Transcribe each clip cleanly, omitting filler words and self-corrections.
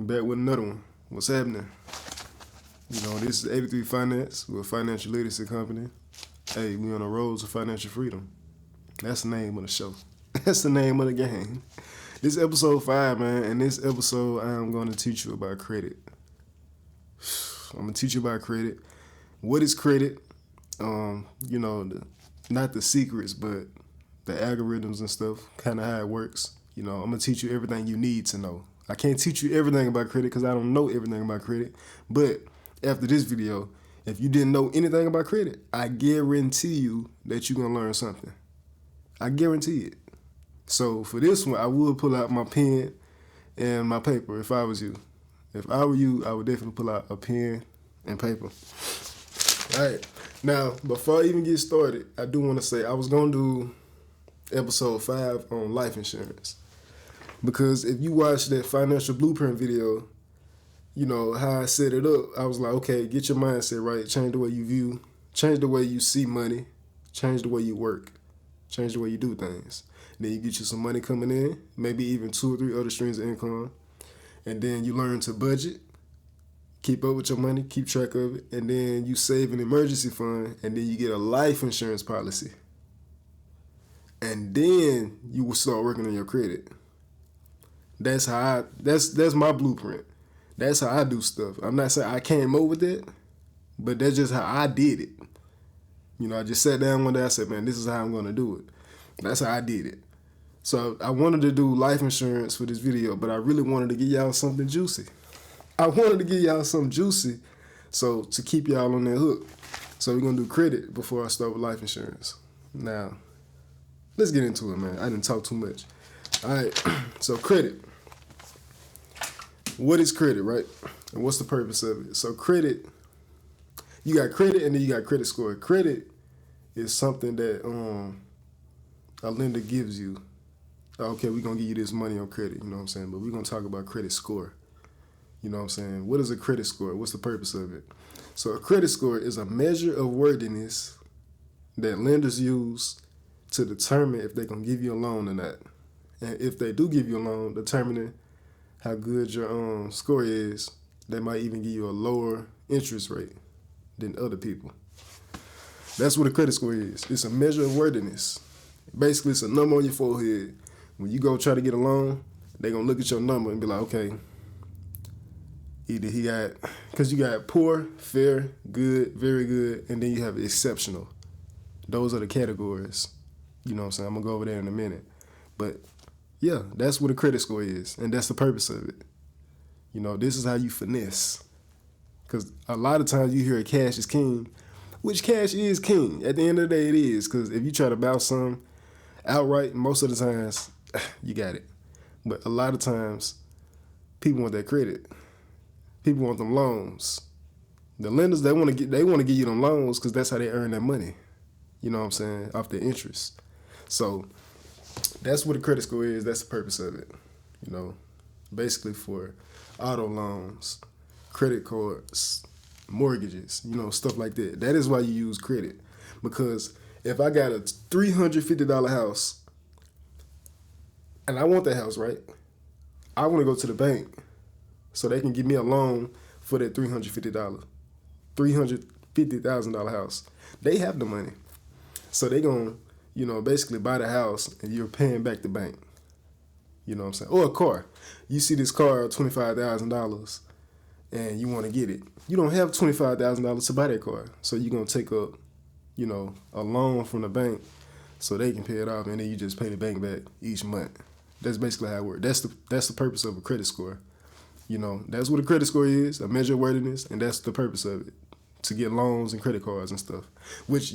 Back with another one. What's happening? This is 83 Finance. We're a financial literacy company. Hey, we on the road to financial freedom. That's the name of the show. That's the name of the game. This is episode 5, man. In this episode, I'm going to teach you about credit. I'm going to teach you about credit. What is credit? Not the secrets, but the algorithms and stuff, kind of how it works. I'm going to teach you everything you need to know. I can't teach you everything about credit because I don't know everything about credit. But after this video, if you didn't know anything about credit, I guarantee you that you're going to learn something. I guarantee it. So for this one, I would pull out my pen and my paper if I was you. If I were you, I would definitely pull out a pen and paper. All right. Now, before I even get started, I do want to say I was going to do episode 5 on life insurance. Because if you watch that financial blueprint video, how I set it up, I was like, okay, get your mindset right, change the way you view, change the way you see money, change the way you work, change the way you do things. Then you get you some money coming in, maybe even 2 or 3 other streams of income. And then you learn to budget, keep up with your money, keep track of it. And then you save an emergency fund, and then you get a life insurance policy. And then you will start working on your credit. That's how that's my blueprint. That's how I do stuff. I'm not saying I came up with it, but that's just how I did it. I just sat down one day, I said, man, this is how I'm going to do it. That's how I did it. So I wanted to do life insurance for this video, but I really wanted to give y'all something juicy. So to keep y'all on that hook. So we're going to do credit before I start with life insurance. Now, let's get into it, man. I didn't talk too much. All right, so credit. What is credit, right? And what's the purpose of it? So credit, you got credit and then you got credit score. Credit is something that a lender gives you. Okay, we're going to give you this money on credit, you know what I'm saying? But we're going to talk about credit score. You know what I'm saying? What is a credit score? What's the purpose of it? So a credit score is a measure of worthiness that lenders use to determine if they're going to give you a loan or not. And if they do give you a loan, determining how good your score is, they might even give you a lower interest rate than other people. That's what a credit score is. It's a measure of worthiness. Basically, it's a number on your forehead. When you go try to get a loan, they're going to look at your number and be like, okay, either because you got poor, fair, good, very good, and then you have exceptional. Those are the categories. You know what I'm saying? I'm going to go over there in a minute. But yeah, that's what a credit score is, and that's the purpose of it. This is how you finesse. Because a lot of times you hear cash is king, which cash is king. At the end of the day, it is. Because if you try to bounce some outright, most of the times, you got it. But a lot of times, people want that credit. People want them loans. The lenders, they want to give you them loans because that's how they earn their money. You know what I'm saying? Off the interest. So that's what a credit score is. That's the purpose of it. Basically for auto loans, credit cards, mortgages, stuff like that. That is why you use credit. Because if I got a $350 house and I want that house, right? I want to go to the bank so they can give me a loan for that $350,000 house. They have the money. So they going to, basically buy the house and you're paying back the bank. You know what I'm saying? Or a car. You see this car, $25,000, and you want to get it. You don't have $25,000 to buy that car. So you're going to take up, a loan from the bank so they can pay it off, and then you just pay the bank back each month. That's basically how it works. That's the purpose of a credit score. That's what a credit score is, a measure of worthiness, and that's the purpose of it, to get loans and credit cards and stuff, which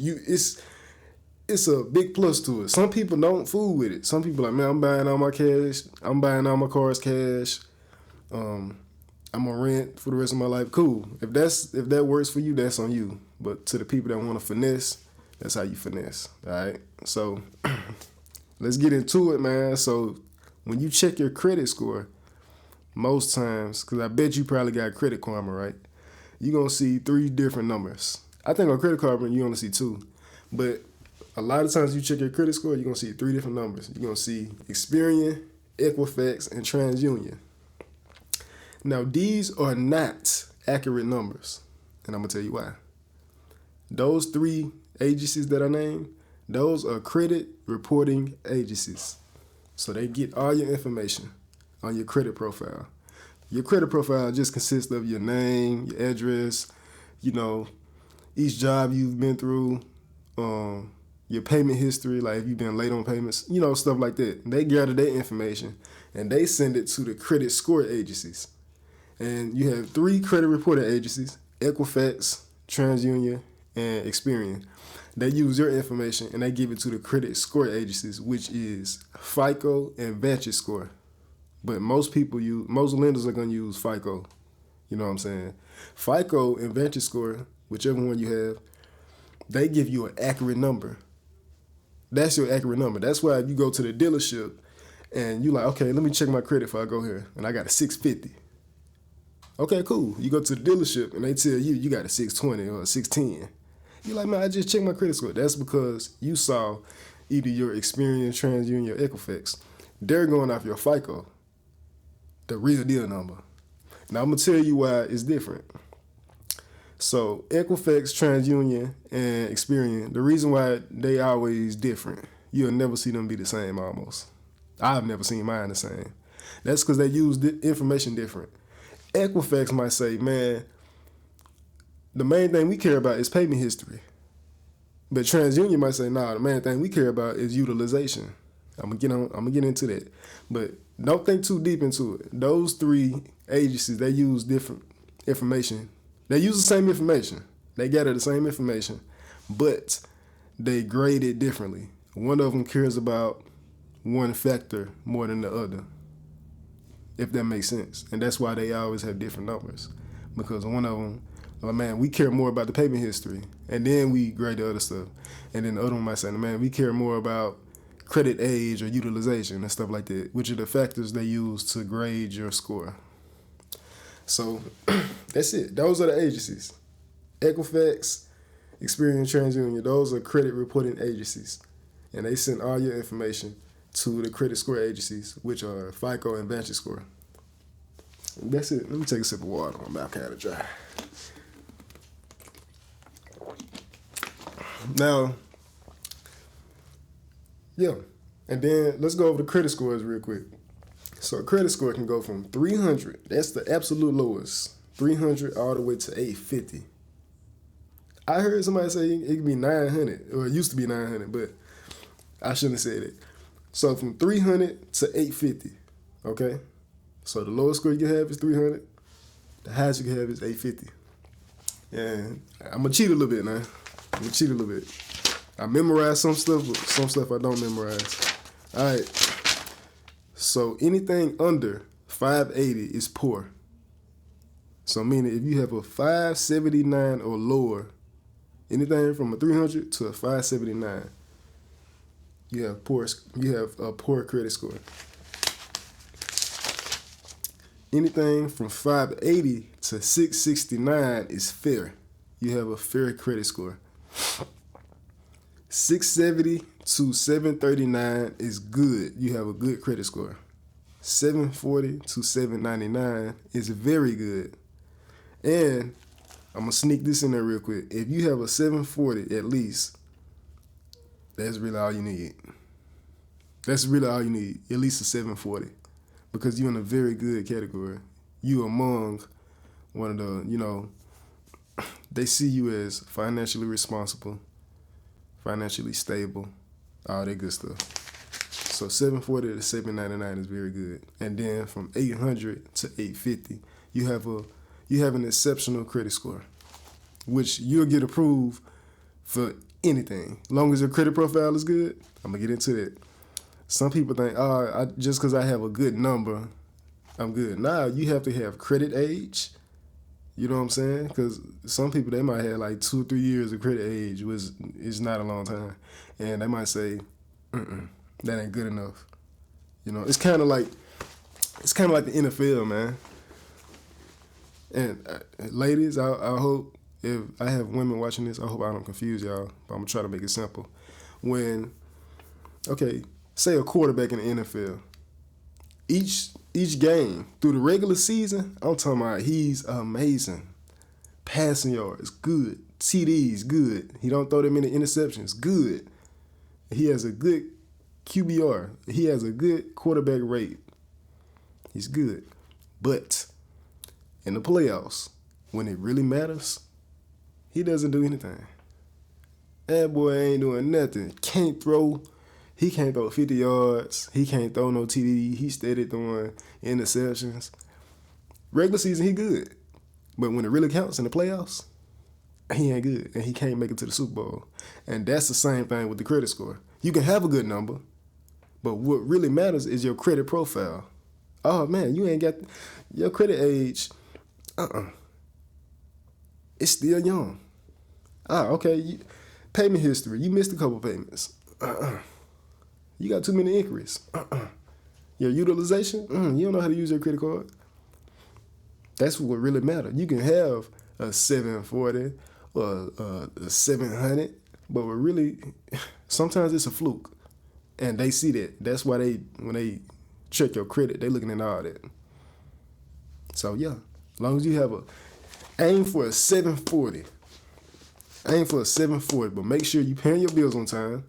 it's a big plus to it. Some people don't fool with it. Some people like, man, I'm buying all my cash. I'm buying all my cars cash. I'm gonna rent for the rest of my life. Cool. If that works for you, that's on you. But to the people that want to finesse, that's how you finesse. All right. So let's get into it, man. So when you check your credit score, most times, because I bet you probably got Credit Karma, right? You're gonna see 3 different numbers. I think on Credit Karma you only see 2, but a lot of times you check your credit score, you're going to see 3 different numbers. You're going to see Experian, Equifax, and TransUnion. Now, these are not accurate numbers, and I'm going to tell you why. Those 3 agencies that I named, those are credit reporting agencies. So they get all your information on your credit profile. Your credit profile just consists of your name, your address, each job you've been through, your payment history, like if you've been late on payments, stuff like that. They gather that information and they send it to the credit score agencies. And you have 3 credit reporting agencies, Equifax, TransUnion, and Experian. They use your information and they give it to the credit score agencies, which is FICO and VantageScore. But most lenders are going to use FICO. You know what I'm saying? FICO and VantageScore, whichever one you have, they give you an accurate number. That's your accurate number. That's why if you go to the dealership and you're like, okay, let me check my credit before I go here, and I got a 650. Okay, cool. You go to the dealership and they tell you got a 620 or a 610. You're like, man, I just checked my credit score. That's because you saw either your Experian, TransUnion, or Equifax. They're going off your FICO, the real deal number. Now, I'm going to tell you why it's different. So, Equifax, TransUnion, and Experian, the reason why they always different, you'll never see them be the same almost. I've never seen mine the same. That's because they use information different. Equifax might say, man, the main thing we care about is payment history. But TransUnion might say, nah, the main thing we care about is utilization. I'm gonna get into that. But don't think too deep into it. Those 3 agencies, they use different information. They use the same information. They gather the same information, but they grade it differently. One of them cares about one factor more than the other, if that makes sense. And that's why they always have different numbers. Because one of them, man, we care more about the payment history, and then we grade the other stuff. And then the other one might say, man, we care more about credit age or utilization and stuff like that, which are the factors they use to grade your score. So that's it. Those are the agencies. Equifax, Experian, TransUnion, those are credit reporting agencies. And they send all your information to the credit score agencies, which are FICO and VantageScore. That's it. Let me take a sip of water. My mouth kind of dry. Now, yeah. And then let's go over the credit scores real quick. So a credit score can go from 300, that's the absolute lowest, 300 all the way to 850. I heard somebody say it could be 900, or it used to be 900, but I shouldn't have said it. So from 300 to 850, okay? So the lowest score you can have is 300, the highest you can have is 850. And I'm going to cheat a little bit now. I memorize some stuff, but some stuff I don't memorize. All right. So anything under 580 is poor. So meaning if you have a 579 or lower, anything from a 300 to a 579, you have a poor credit score. Anything from 580 to 669 is fair. You have a fair credit score. 670 to 739 is good. You have a good credit score. 740 to 799 is very good. And I'm going to sneak this in there real quick. If you have a 740 at least, that's really all you need. That's really all you need, at least a 740. Because you're in a very good category. You among one of the, they see you as financially responsible, financially stable, all that good stuff. So 740 to 799 is very good. And then from 800 to 850, you have an exceptional credit score, which you'll get approved for anything. As long as your credit profile is good, I'm going to get into that. Some people think, just because I have a good number, I'm good. Nah, you have to have credit age. You know what I'm saying? Because some people, they might have like 2 or 3 years of credit age, which is not a long time. And they might say, that ain't good enough. It's kind of like the NFL, man. And ladies, I hope if I have women watching this, I hope I don't confuse y'all. But I'm going to try to make it simple. Say a quarterback in the NFL, each each game through the regular season, I'm talking about he's amazing. Passing yards, good. TDs, good. He don't throw that many interceptions, good. He has a good QBR. He has a good quarterback rate. He's good. But in the playoffs, when it really matters, he doesn't do anything. That boy ain't doing nothing. Can't throw. He can't throw 50 yards. He can't throw no TD. He steady throwing interceptions. Regular season, he good. But when it really counts in the playoffs, he ain't good. And he can't make it to the Super Bowl. And that's the same thing with the credit score. You can have a good number, but what really matters is your credit profile. Oh, man, you ain't got your credit age. It's still young. Okay. Payment history. You missed a couple payments. You got too many inquiries. Your utilization. You don't know how to use your credit card. That's what really matters. You can have a 740 or a 700, but really, sometimes it's a fluke, and they see that. That's why when they check your credit, they looking at all that. So yeah, as long as you have aim for a 740. Aim for a 740, but make sure you paying your bills on time.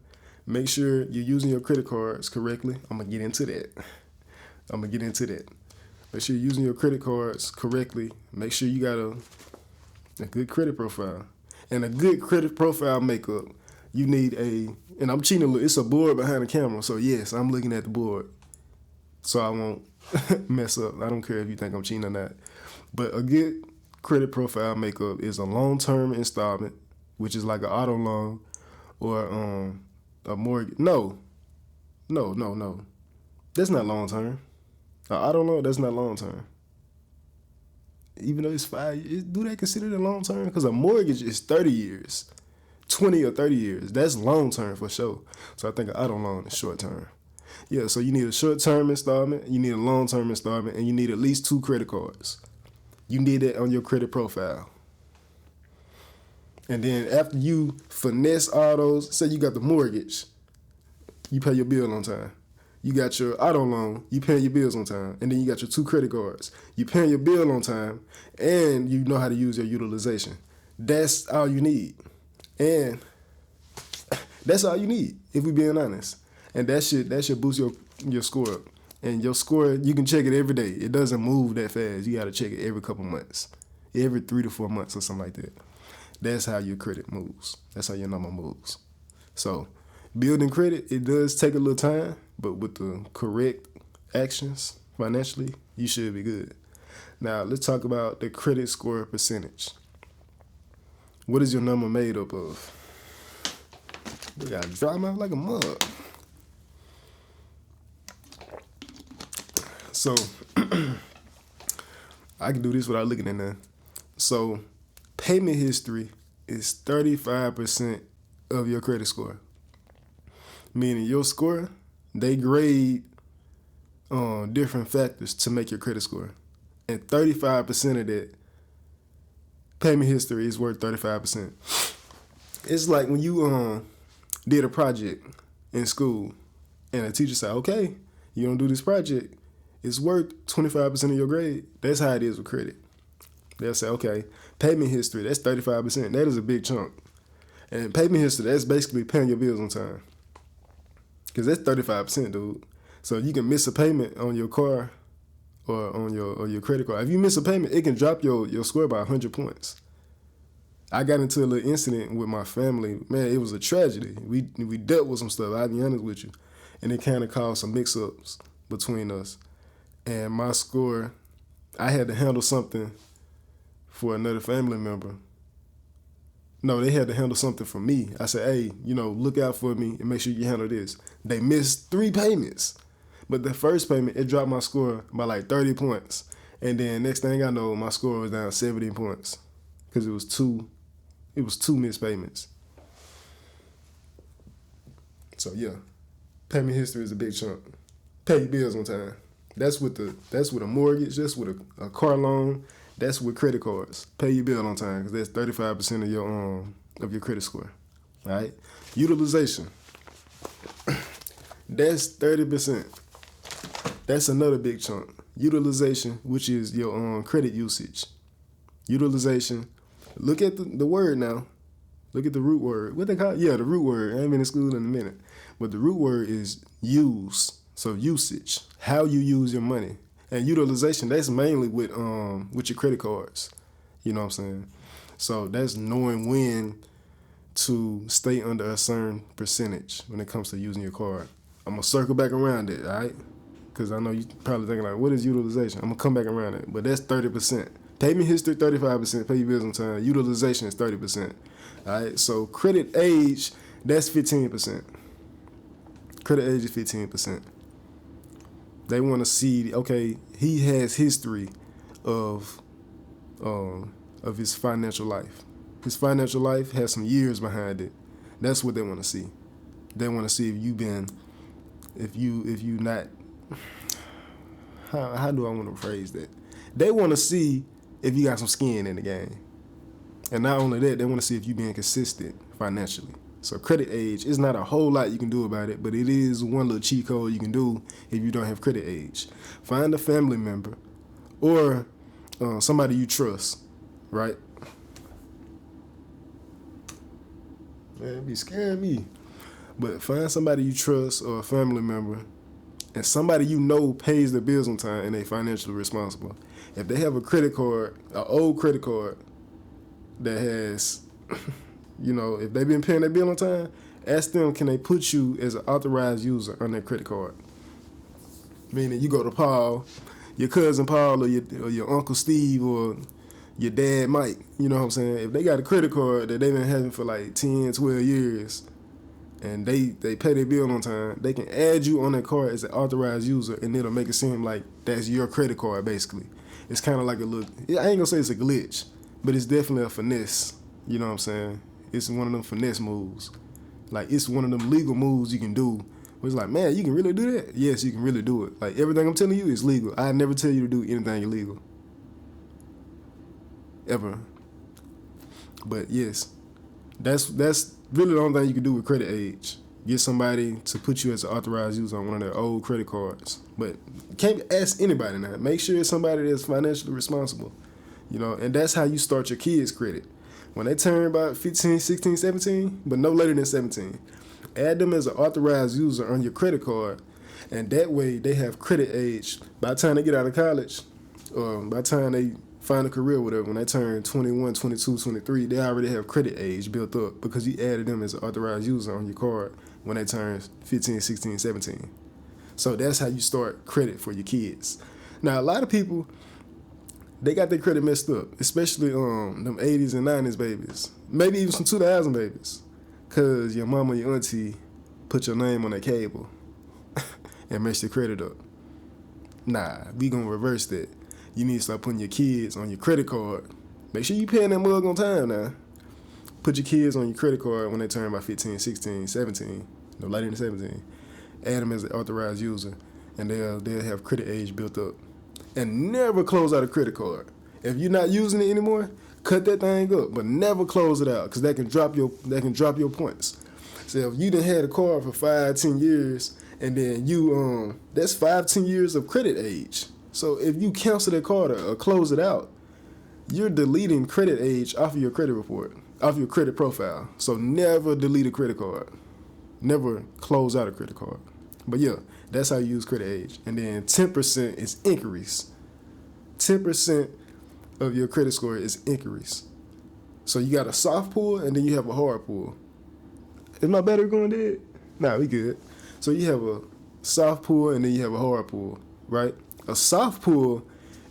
Make sure you're using your credit cards correctly. I'm gonna get into that. Make sure you're using your credit cards correctly. Make sure you got a good credit profile. And a good credit profile makeup, you need and I'm cheating a little, it's a board behind the camera, so yes, I'm looking at the board. So I won't mess up. I don't care if you think I'm cheating or not. But a good credit profile makeup is a long-term installment, which is like an auto loan or a mortgage. No. That's not long-term. An auto loan, that's not long-term. Even though it's 5 years, do they consider it long-term? Because a mortgage is 30 years, 20 or 30 years. That's long-term for sure. So I think an auto loan is short-term. Yeah, so you need a short-term installment, you need a long-term installment, and you need at least 2 credit cards. You need it on your credit profile. And then after you finesse all those, say you got the mortgage, you pay your bill on time. You got your auto loan, you paying your bills on time. And then you got your 2 credit cards. You paying your bill on time, and you know how to use your utilization. That's all you need. And that's all you need, if we're being honest. And that should boost your score up. And your score, you can check it every day. It doesn't move that fast. You got to check it every couple months. Every 3 to 4 months or something like that. That's how your credit moves. That's how your number moves. So building credit, it does take a little time, but with the correct actions financially, you should be good. Now, let's talk about the credit score percentage. What is your number made up of? We got to dry mouth like a mug. So, I can do this without looking at that. So, payment history is 35% of your credit score. Meaning your score, they grade different factors to make your credit score. And 35% of that payment history is worth 35%. It's like when you did a project in school and a teacher said, okay, you don't do this project, it's worth 25% of your grade. That's how it is with credit. They'll say, okay, payment history, that's 35%. That is a big chunk. And payment history, that's basically paying your bills on time. Because that's 35%, dude. So you can miss a payment on your car or on your credit card. If you miss a payment, it can drop your score by 100 points. I got into a little incident with my family. Man, it was a tragedy. We dealt with some stuff, I'll be honest with you. And it kind of caused some mix-ups between us. And my score, I had to handle something for another family member. No, they had to handle something for me. I said, hey, look out for me and make sure you handle this. They missed 3 payments. But the first payment, it dropped my score by like 30 points. And then next thing I know, my score was down 70 points. Because it was two missed payments. So yeah, payment history is a big chunk. Pay your bills on time. That's with a mortgage, that's with a car loan, that's with credit cards. Pay your bill on time, because that's 35% of your credit score. All right? Utilization. That's 30%. That's another big chunk. Utilization, which is your credit usage. Utilization. Look at the word now. Look at the root word. What they call it? Yeah, the root word. I ain't been in school in a minute. But the root word is use. So usage. How you use your money. And utilization, that's mainly with your credit cards. You know what I'm saying? So that's knowing when to stay under a certain percentage when it comes to using your card. I'm going to circle back around it, all right? Because I know you probably thinking like, what is utilization? I'm going to come back around it. But that's 30%. Payment history, 35%. Pay your bills on time. Utilization is 30%. All right? So credit age, that's 15%. Credit age is 15%. They want to see, okay, he has history of his financial life. His financial life has some years behind it. That's what they want to see. They want to see if you not, how do I want to phrase that? They want to see if you got some skin in the game. And not only that, they want to see if you being consistent financially. So credit age is not a whole lot you can do about it, but it is one little cheat code you can do if you don't have credit age. Find a family member or somebody you trust, right? Man, it be scaring me. But find somebody you trust or a family member and somebody you know pays their bills on time and they financially responsible. If they have a credit card, an old credit card that has, if they've been paying their bill on time, ask them, can they put you as an authorized user on their credit card? Meaning you go to Paul, your cousin Paul or your Uncle Steve or your dad Mike, you know what I'm saying? If they got a credit card that they've been having for like 10, 12 years and they pay their bill on time, they can add you on that card as an authorized user and it'll make it seem like that's your credit card basically. It's kind of like a little, I ain't gonna say it's a glitch, but it's definitely a finesse, you know what I'm saying? It's one of them finesse moves. Like it's one of them legal moves you can do. It's like, man, you can really do that? Yes, you can really do it. Like everything I'm telling you is legal. I never tell you to do anything illegal. Ever. But yes, that's really the only thing you can do with credit age. Get somebody to put you as an authorized user on one of their old credit cards. But you can't ask anybody now. Make sure it's somebody that's financially responsible. And that's how you start your kids' credit. When they turn about 15, 16, 17, but no later than 17, add them as an authorized user on your credit card, and that way they have credit age. By the time they get out of college, or by the time they find a career or whatever, when they turn 21, 22, 23, they already have credit age built up because you added them as an authorized user on your card when they turn 15, 16, 17. So that's how you start credit for your kids. Now, a lot of people, they got their credit messed up, especially them 80s and 90s babies. Maybe even some 2000 babies. Because your mama or your auntie put your name on that cable and messed your credit up. Nah, we gonna reverse that. You need to start putting your kids on your credit card. Make sure you paying that mug on time now. Put your kids on your credit card when they turn about 15, 16, 17. No later than 17. Add them as an authorized user. And they'll have credit age built up. And never close out a credit card. If you're not using it anymore, cut that thing up, but never close it out because that can drop your points. So if you done had a card for 5, 10 years, and then you that's 5, 10 years of credit age. So if you cancel that card or close it out, you're deleting credit age off of your credit report, off your credit profile. So never delete a credit card. Never close out a credit card. But yeah, that's how you use credit age. And then 10% is inquiries. 10% of your credit score is inquiries. So you got a soft pull and then you have a hard pull. Is my battery going dead? Nah, we good. So you have a soft pull and then you have a hard pull, right? A soft pull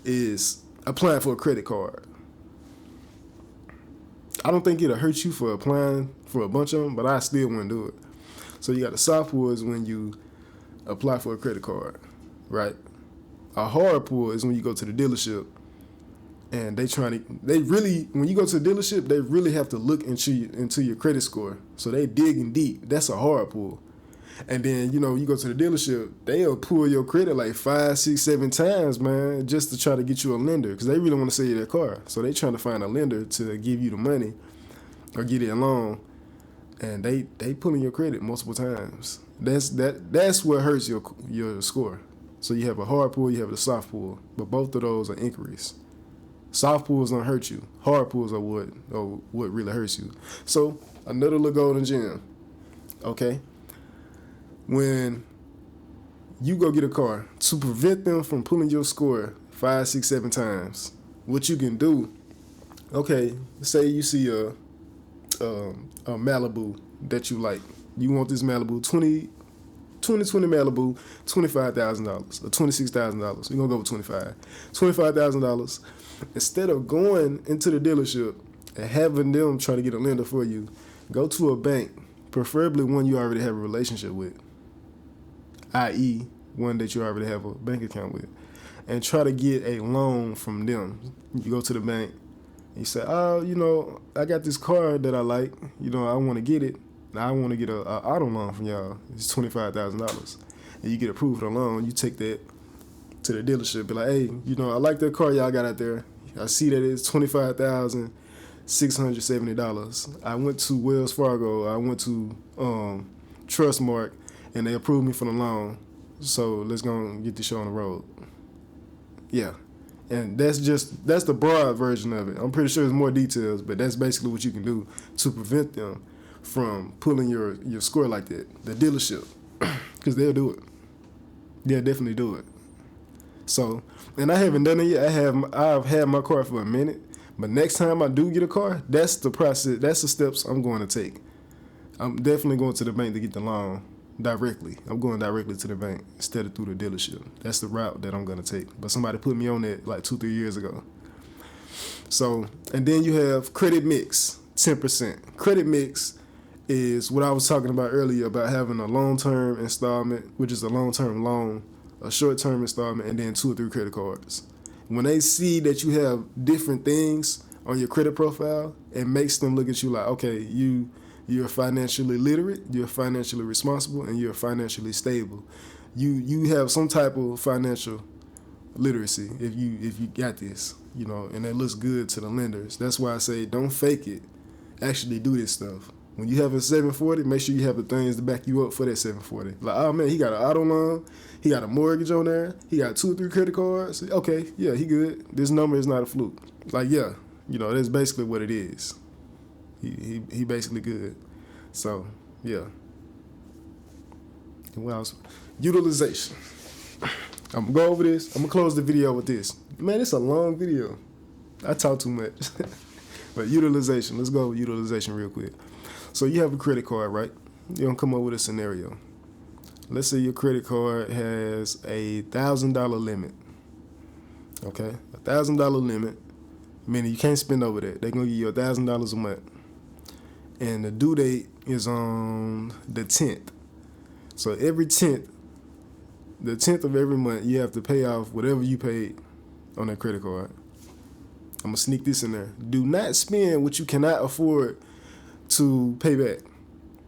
is applying for a credit card. I don't think it'll hurt you for applying for a bunch of them, but I still wouldn't do it. So you got a soft pull is when you apply for a credit card, right? A hard pull is when you go to the dealership and when you go to the dealership, they really have to look into your credit score. So they digging deep. That's a hard pull. And then, you go to the dealership, they'll pull your credit like 5, 6, 7 times, man, just to try to get you a lender because they really want to sell you their car. So they trying to find a lender to give you the money or get it a loan. And they pulling your credit multiple times. That's what hurts your score. So you have a hard pull, you have a soft pull, but both of those are inquiries. Soft pulls don't hurt you. Hard pulls are what really hurts you. So another little golden gem. Okay, when you go get a car, to prevent them from pulling your score 5, 6, 7 times, what you can do. Okay, say you see a Malibu that you like. You want this Malibu 2020 Malibu, $25,000 or $26,000. We're gonna go with $25,000. Instead of going into the dealership and having them try to get a lender for you, go to a bank, preferably one you already have a relationship with, i.e., one that you already have a bank account with, and try to get a loan from them. You go to the bank, and you say, oh, I got this car that I like, I want to get it. I want to get a auto loan from y'all. It's $25,000. And you get approved for the loan. You take that to the dealership. Be like, hey, I like that car y'all got out there. I see that it's $25,670. I went to Wells Fargo. I went to Trustmark, and they approved me for the loan. So let's go and get this show on the road. Yeah. And that's the broad version of it. I'm pretty sure there's more details, but that's basically what you can do to prevent them from pulling your score like that. The dealership, because they'll do it. They'll definitely do it. So, and I haven't done it yet. I've had my car for a minute, but next time I do get a car, that's the process. That's the steps I'm going to take. I'm definitely going to the bank to get the loan directly. I'm going directly to the bank instead of through the dealership. That's the route that I'm going to take. But somebody put me on that like 2-3 years ago. So, and then you have credit mix, 10%. Credit mix is what I was talking about earlier about having a long-term installment, which is a long-term loan, a short-term installment, and then 2 or 3 credit cards. When they see that you have different things on your credit profile, it makes them look at you like, okay, you're financially literate, you're financially responsible, and you're financially stable. You have some type of financial literacy if you got this, and that looks good to the lenders. That's why I say don't fake it. Actually do this stuff. When you have a 740, make sure you have the things to back you up for that 740. Like, oh man, he got an auto loan, he got a mortgage on there, he got 2 or 3 credit cards. Okay, yeah, he good. This number is not a fluke. Like, yeah, that's basically what it is. He basically good. So, yeah. And what else? Utilization. I'm gonna go over this. I'm gonna close the video with this. Man, it's a long video. I talk too much. But utilization. Let's go with utilization real quick. So you have a credit card, right? You're gonna come up with a scenario. Let's say your credit card has a $1,000 limit. Okay, $1,000 limit, meaning you can't spend over that. They're gonna give you $1,000 a month, and the due date is on the 10th. So every 10th, the 10th of every month, you have to pay off whatever you paid on that credit card. I'm gonna sneak this in there. Do not spend what you cannot afford to pay back,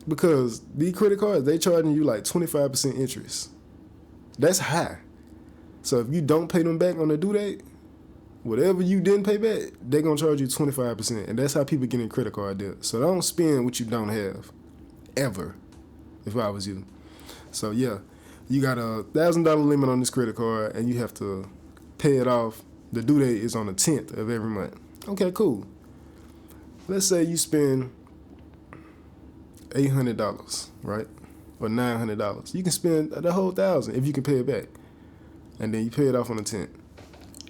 because these credit cards, they charging you like 25% interest. That's high. So if you don't pay them back on the due date, whatever you didn't pay back, they're gonna charge you 25%, and that's how people get in credit card debt. So don't spend what you don't have, ever. If I was you. So yeah, you got a $1,000 limit on this credit card, and you have to pay it off. The due date is on the 10th of every month. Okay, cool. Let's say you spend $800, right? Or $900. You can spend the whole $1,000 if you can pay it back. And then you pay it off on the 10th.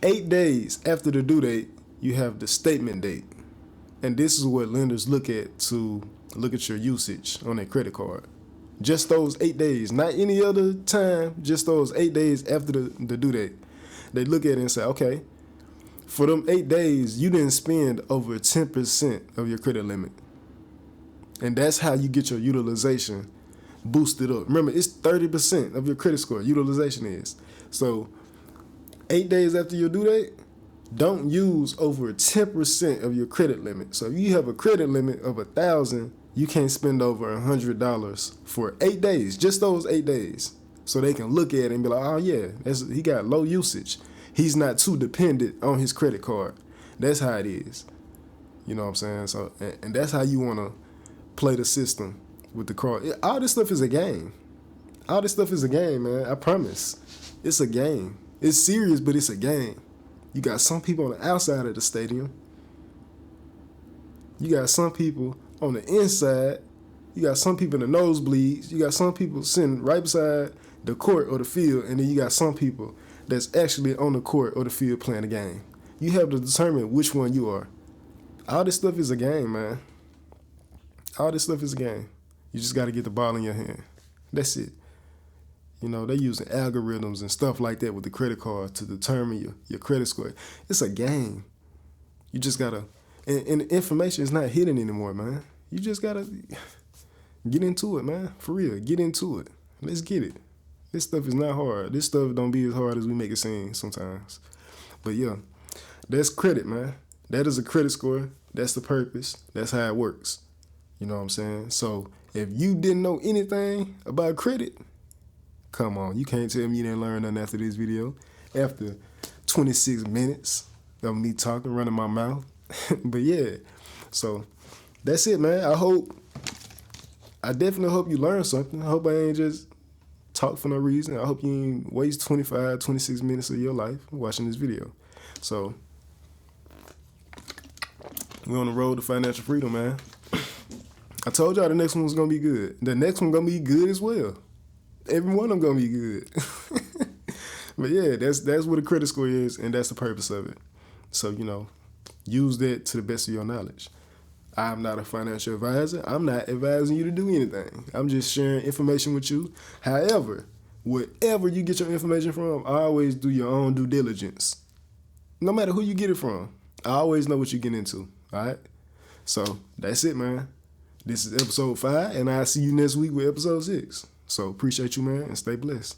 8 days after the due date, you have the statement date. And this is what lenders look at to look at your usage on their credit card. Just those 8 days, not any other time, just those 8 days after the due date. They look at it and say, okay, for them 8 days, you didn't spend over 10% of your credit limit. And that's how you get your utilization boosted up. Remember, it's 30% of your credit score, utilization is. So 8 days after your due date, don't use over 10% of your credit limit. So if you have a credit limit of $1,000, you can't spend over $100 for 8 days, just those 8 days. So they can look at it and be like, oh yeah, he got low usage. He's not too dependent on his credit card. That's how it is. You know what I'm saying? So, and that's how you want to play the system with the card. All this stuff is a game. All this stuff is a game, man. I promise. It's a game. It's serious, but it's a game. You got some people on the outside of the stadium. You got some people on the inside. You got some people in the nosebleeds. You got some people sitting right beside the court or the field, and then you got some people that's actually on the court or the field playing the game. You have to determine which one you are. All this stuff is a game, man. All this stuff is a game. You just got to get the ball in your hand. That's it. You know, they're using algorithms and stuff like that with the credit card to determine your credit score. It's a game. You just got to, and the information is not hidden anymore, man. You just got to get into it, man. For real, get into it. Let's get it. This stuff is not hard. This stuff don't be as hard as we make it seem sometimes. But yeah, that's credit, man. That is a credit score. That's the purpose. That's how it works. You know what I'm saying? So if you didn't know anything about credit, come on. You can't tell me you didn't learn nothing after this video. After 26 minutes of me talking, running my mouth. But yeah, so that's it, man. I definitely hope you learned something. I hope I ain't just talk for no reason. I hope you ain't waste 25, 26 minutes of your life watching this video. So we're on the road to financial freedom, man. I told y'all the next one was going to be good. The next one going to be good as well. Every one of them going to be good. But yeah, that's what a credit score is, and that's the purpose of it. So, you know, use that to the best of your knowledge. I'm not a financial advisor. I'm not advising you to do anything. I'm just sharing information with you. However, wherever you get your information from, always do your own due diligence. No matter who you get it from, I always know what you get into. All right? So that's it, man. This is episode 5, and I'll see you next week with episode 6. So appreciate you, man, and stay blessed.